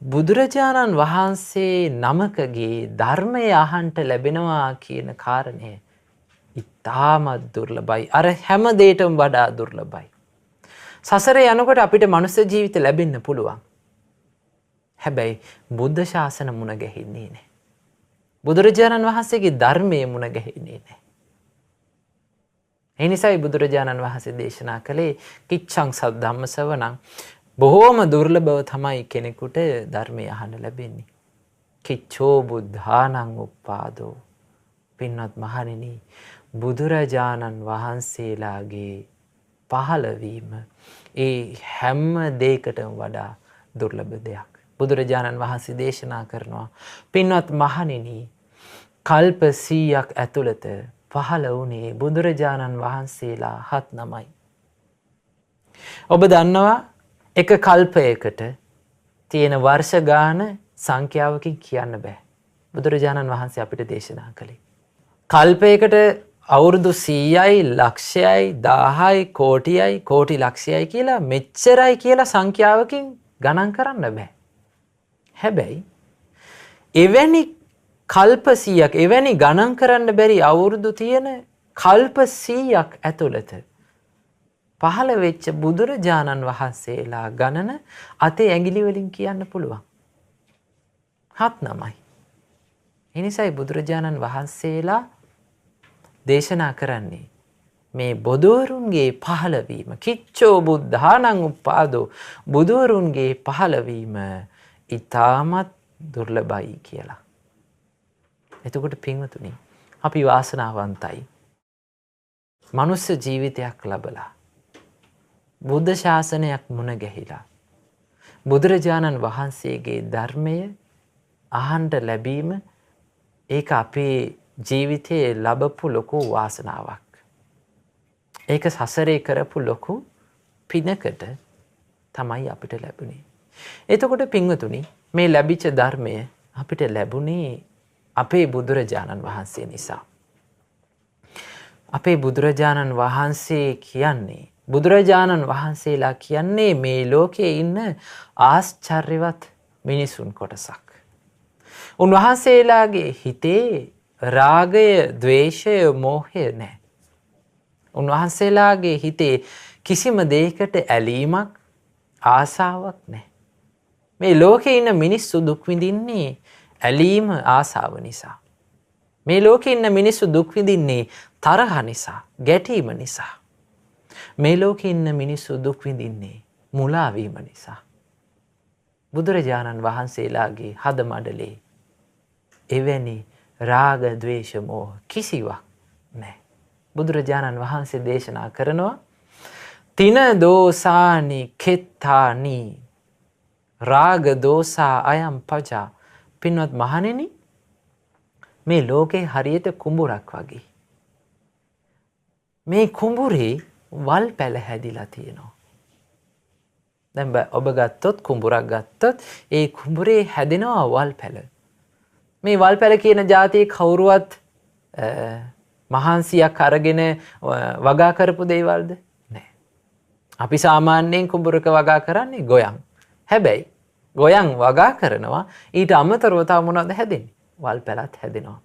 බුදුරජාණන් වහන්සේ නමකගේ ධර්මය අහන්ට ලැබෙනවා කියන කාරණය ඉතාමත් දුර්ලභයි. අර හැම දෙයකටම වඩා දුර්ලභයි. සසරේ යනකොට අපිට මනුස්ස ජීවිත ලැබෙන්න පුළුවන්. හැබැයි බුද්ධ ශාසන මුණ ගැහින්නේ නැහැ. බුදුරජාණන් වහන්සේගේ ධර්මයේ මුණ ගැහින්නේ නැහැ. ඒ නිසායි බුදුරජාණන් වහන්සේ දේශනා කළේ කිච්ඡං සද්ධම්ම ශ්‍රවණං. බොහෝම දුර්ලභව තමයි කෙනෙකුට ධර්මය අහන්න ලැබෙන්නේ. කිච්ඡෝ බුද්ධානං උප්පාදෝ. පින්වත් මහණෙනි, බුදුරජාණන් වහන්සේලාගේ පහළවීම ඒ හැම දෙයකටම වඩා දුර්ලභ දෙයක්. බුදුරජාණන් වහන්සේ දේශනා කරනවා, පින්වත් මහණෙනි, කල්ප 100ක් ඇතුළත පහළ වුණේ බුදුරජාණන් වහන්සේලා 7 නමයි. ඔබ දන්නවා එක කල්පයකට තියෙන වර්ෂ ගාන සංඛ්‍යාවකින් කියන්න බෑ. බුදුරජාණන් වහන්සේ අපිට දේශනා කළේ. කල්පයකට අවුරුදු 100යි, ලක්ෂයයි, 1000යි, කෝටියයි, කෝටි ලක්ෂයයි කියලා මෙච්චරයි කියලා සංඛ්‍යාවකින් ගණන් කරන්න බෑ. හැබැයි එවැනි කල්ප 100ක්, එවැනි ගණන් කරන්න බැරි අවුරුදු තියෙන කල්ප 100ක් ඇතුළත පහළ වෙච්ච බුදුරජාණන් වහන්සේලා ගණන අතේ ඇඟිලි වලින් කියන්න පුළුවන්. 7 නමයි. ඒ නිසායි බුදුරජාණන් වහන්සේලා දේශනා කරන්නේ මේ බුදුවරුන්ගේ පහළවීම, කිච්ඡෝ බුද්ධානං උප්පාදෝ, බුදුවරුන්ගේ පහළවීම ඊටමත් දුර්ලභයි කියලා. එතකොට පින්වතුනි, අපි වාසනාවන්තයි. මනුස්ස ජීවිතයක් ලැබලා බුද්ධ ශාසනයක් මුණ ගැහිලා බුදුරජාණන් වහන්සේගේ ධර්මය අහන්න ලැබීම, ඒක අපේ ජීවිතයේ ලැබපු ලොකු වාසනාවක්. ඒක සසරේ කරපු ලොකු පිනකට තමයි අපිට ලැබුණේ. එතකොට පින්වතුනි, මේ ලැබිච්ච ධර්මය අපිට ලැබුණේ අපේ බුදුරජාණන් වහන්සේ නිසා. අපේ බුදුරජාණන් වහන්සේ කියන්නේ, බුදුරජාණන් වහන්සේලා කියන්නේ මේ ලෝකයේ ඉන්න ආශ්චර්යවත් මිනිසුන් කොටසක්. උන්වහන්සේලාගේ හිතේ රාගය, ద్వේෂය, මෝහය නැහැ. උන්වහන්සේලාගේ හිතේ කිසිම දෙයකට ඇලීමක්, ආසාවක් නැහැ. මේ ලෝකේ ඉන්න මිනිස්සු දුක් විඳින්නේ ඇලීම, ආසාව නිසා. මේ ලෝකේ ඉන්න මිනිස්සු දුක් විඳින්නේ තරහ නිසා, ගැටීම නිසා. මේ ලෝකේ ඉන්න මිනිස්සු දුක් විඳින්නේ මුලා වීම නිසා. බුදුරජාණන් වහන්සේලාගේ හද මඩලේ එවැනි රාග, ద్వේෂ, මෝහ කිසිවක් නැහැ. බුදුරජාණන් වහන්සේ දේශනා කරනවා, තින දෝසානි කෙත්තානි රාග දෝසා අයම් පජා. පින්වත් මහණෙනි, මේ ලෝකේ හරියට කුඹුරක් වගේ. මේ කුඹුරේ වල් පැල හැදිලා තියෙනවා. දැන් ඔබ ගත්තොත්, කුඹුරක් ගත්තොත්, ඒ කුඹුරේ හැදෙනවා වල් පැල. මේ වල් පැල කියන જાතියේ කවුරුවත් මහන්සියක් අරගෙන වගා කරපු දේවල්ද? නැහැ. අපි සාමාන්‍යයෙන් කුඹුරක වගා කරන්නේ ගොයන්. හැබැයි ගොයන් වගා කරනවා, ඊට අමතරව තව මොනවද හැදෙන්නේ? වල් පැලත් හැදෙනවා.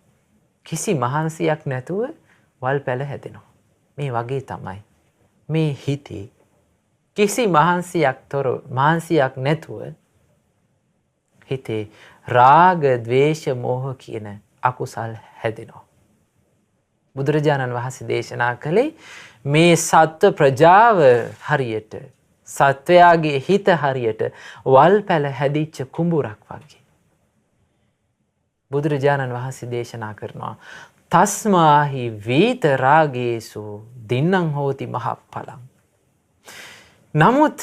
කිසි මහන්සියක් නැතුව වල් පැල හැදෙනවා. මේ වගේ තමයි මේ හිතේ කිසි මහන්සියක් නැතුව හිතේ රාග, ద్వේෂ, මෝහ කියන අකුසල් හැදෙනවා. බුදුරජාණන් වහන්සේ දේශනා කළේ මේ සත්ව ප්‍රජාව හරියට, සත්වයාගේ හිත හරියට වල් පැල හැදිච්ච කුඹුරක් වගේ. බුදුරජාණන් වහන්සේ දේශනා කරනවා, තස්මාහි වීත රාගේසු දින්නම් හෝති මහප්පලං. නමුත්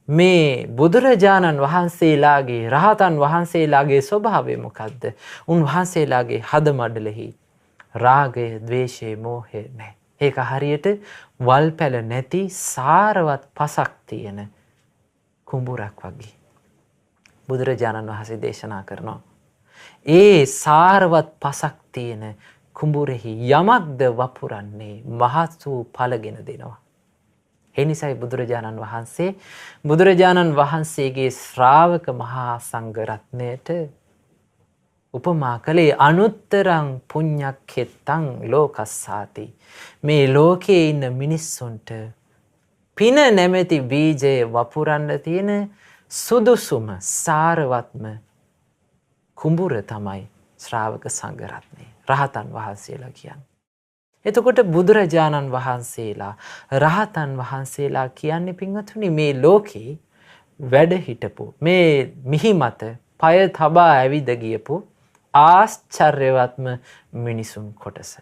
මේ බුදුරජාණන් වහන්සේලාගේ, රහතන් වහන්සේලාගේ ස්වභාවය මොකද්ද? උන්වහන්සේලාගේ හද මඩලෙහි රාගය, ద్వේෂය, මෝහය නැහැ. ඒක හරියට වල් පැල නැති සාරවත් පසක් තියෙන කුඹුරක් වගේ. බුදුරජාණන් වහන්සේ දේශනා කරනවා, ඒ සාරවත් පසක් තියෙන කුඹුරෙහි යමක්ද වපුරන්නේ මහත් වූ ඵලගෙන දෙනවා. එනිසයි බුදුරජාණන් වහන්සේගේ ශ්‍රාවක මහා සංඝ රත්නයට උපමා කළේ අනුත්තරං පුඤ්ඤක්ඛෙත්තං ලෝකස්සාති. මේ ලෝකයේ ඉන්න මිනිස්සුන්ට පින නැමැති බීජය වපුරන්න තියෙන සුදුසුම සාරවත්ම කුඹුර තමයි ශ්‍රාවක සංඝ රත්නය. රහතන් වහන්සේලා කියන්නේ. එතකොට බුදුරජාණන් වහන්සේලා රහතන් වහන්සේලා කියන්නේ පින්වතුනි මේ ලෝකේ වැඩ හිටපු මේ මිහි මත පය තබා ඇවිද ගියපු ආශ්චර්යවත්ම මිනිසුන් කොටස.